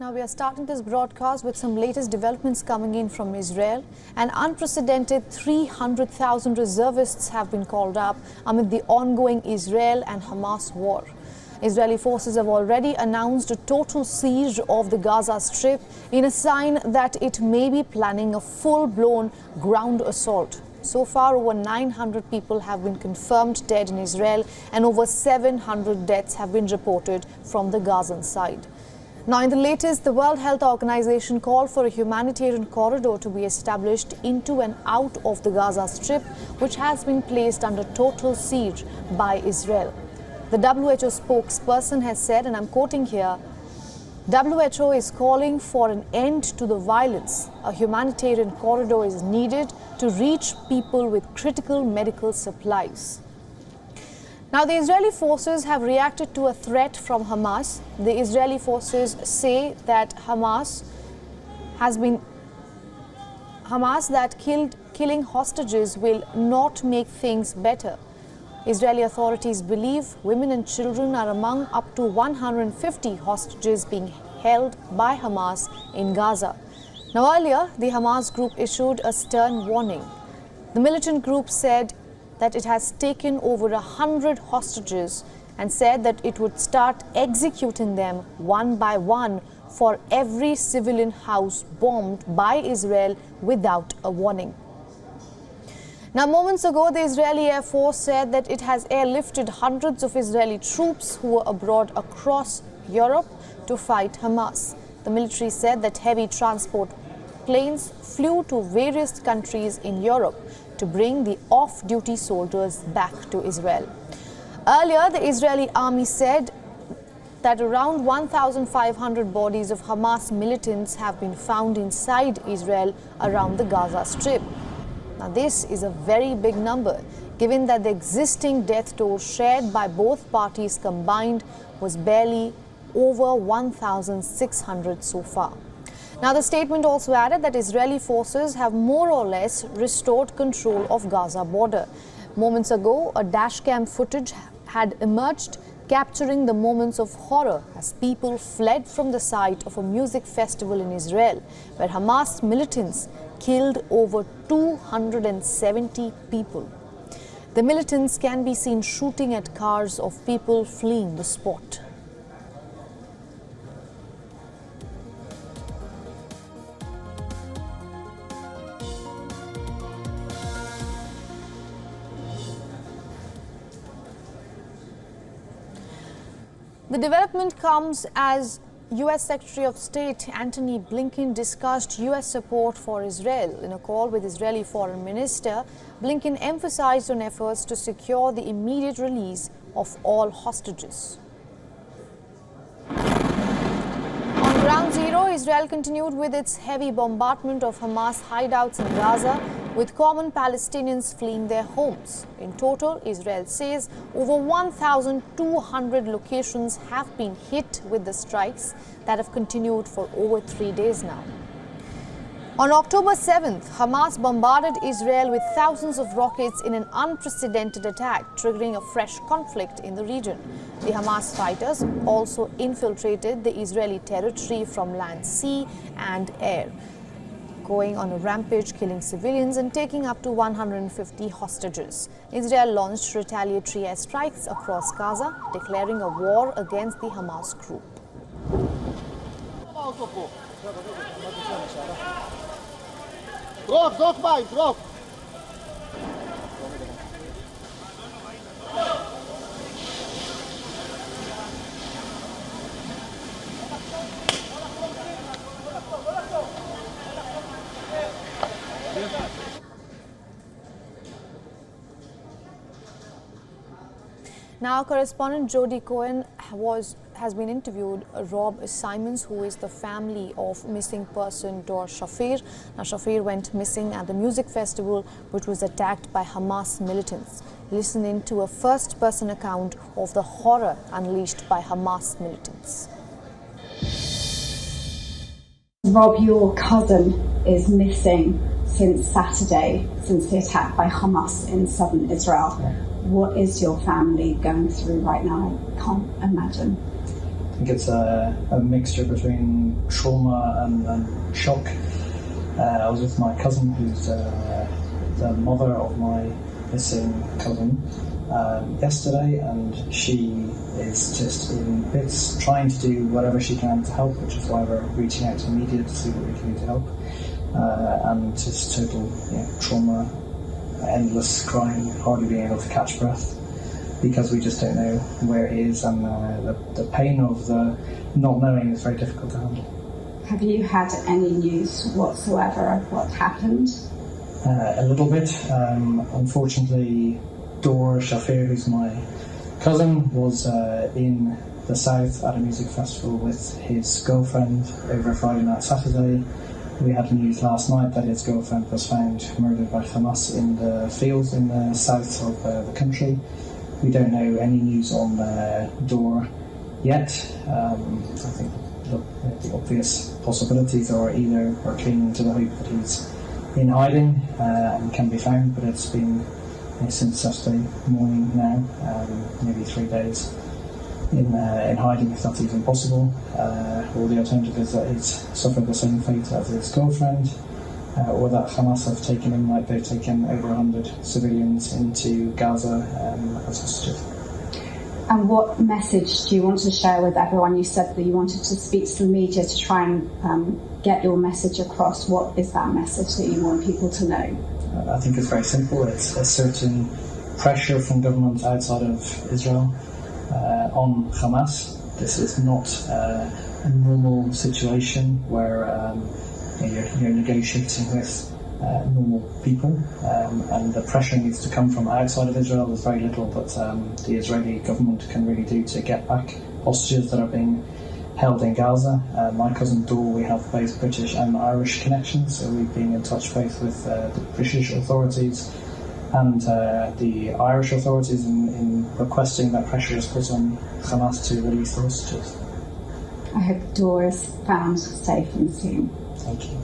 Now we are starting this broadcast with some latest developments coming in from Israel. An unprecedented 300,000 reservists have been called up amid the ongoing Israel and Hamas war. Israeli forces have already announced a total siege of the Gaza Strip in a sign that it may be planning a full-blown ground assault. So far, over 900 people have been confirmed dead in Israel and over 700 deaths have been reported from the Gazan side. Now, in the latest, the World Health Organization called for a humanitarian corridor to be established into and out of the Gaza Strip, which has been placed under total siege by Israel. The WHO spokesperson has said, and I'm quoting here, WHO is calling for an end to the violence. A humanitarian corridor is needed to reach people with critical medical supplies. Now, the Israeli forces have reacted to a threat from Hamas. The Israeli forces say that Hamas that killing hostages will not make things better. Israeli authorities believe women and children are among up to 150 hostages being held by Hamas in Gaza. Now, earlier, the Hamas group issued a stern warning. The militant group said that it has taken over 100 hostages and said that it would start executing them one by one for every civilian house bombed by Israel without a warning. Now, moments ago, the Israeli Air Force said that it has airlifted hundreds of Israeli troops who were abroad across Europe to fight Hamas. The military said that heavy transport planes flew to various countries in Europe to bring the off-duty soldiers back to Israel. Earlier, the Israeli army said that around 1,500 bodies of Hamas militants have been found inside Israel around the Gaza Strip. Now, this is a very big number, given that the existing death toll shared by both parties combined was barely over 1,600 so far. Now, the statement also added that Israeli forces have more or less restored control of Gaza border. Moments ago, a dashcam footage had emerged capturing the moments of horror as people fled from the site of a music festival in Israel, where Hamas militants killed over 270 people. The militants can be seen shooting at cars of people fleeing the spot. The development comes as U.S. Secretary of State Antony Blinken discussed U.S. support for Israel. In a call with Israeli Foreign Minister, Blinken emphasized on efforts to secure the immediate release of all hostages. On Ground Zero, Israel continued with its heavy bombardment of Hamas hideouts in Gaza, with common Palestinians fleeing their homes. In total, Israel says over 1,200 locations have been hit with the strikes that have continued for over 3 days now. On October 7th, Hamas bombarded Israel with thousands of rockets in an unprecedented attack, triggering a fresh conflict in the region. The Hamas fighters also infiltrated the Israeli territory from land, sea, and air, going on a rampage, killing civilians and taking up to 150 hostages. Israel launched retaliatory airstrikes across Gaza, declaring a war against the Hamas group. Now, correspondent Jody Cohen has been interviewed Rob Simons, who is the family of missing person Dor Shafir. Now, Shafir went missing at the music festival, which was attacked by Hamas militants. Listen in to a first-person account of the horror unleashed by Hamas militants. Rob, your cousin is missing since Saturday, since the attack by Hamas in southern Israel. What is your family going through right now? I can't imagine. think it's a mixture between trauma and shock. I was with my cousin, who's the mother of my missing cousin, yesterday, and she is just in bits, trying to do whatever she can to help, which is why we're reaching out to the media to see what we can do to help. And just total trauma, endless crying, hardly being able to catch breath, because we just don't know where it is, and the pain of the not knowing is very difficult to handle. Have you had any news whatsoever of what happened? A little bit. Unfortunately, Dor Shafir, who's my cousin, was in the south at a music festival with his girlfriend over Friday night, Saturday. We had news last night that his girlfriend was found murdered by Hamas in the fields in the south of the country. We don't know any news on Dor yet. I think the obvious possibilities are either we're clinging to the hope that he's in hiding and can be found, but it's been since Saturday morning now, maybe 3 days in hiding, if that's even possible. Or the alternative is that he's suffered the same fate as his girlfriend, or that Hamas have taken him like they've taken over 100 civilians into Gaza as hostages. And what message do you want to share with everyone? You said that you wanted to speak to the media to try and get your message across. What is that message that you want people to know? I think it's very simple. It's a certain pressure from governments outside of Israel on Hamas. This is not a normal situation where you're negotiating with normal people, and the pressure needs to come from outside of Israel. There's very little that the Israeli government can really do to get back hostages that are being held in Gaza. My cousin Dor, we have both British and Irish connections, so we've been in touch both with the British authorities and the Irish authorities in requesting that pressure is put on Hamas to release the hostages. I hope Dor is found safe and soon. Thank you.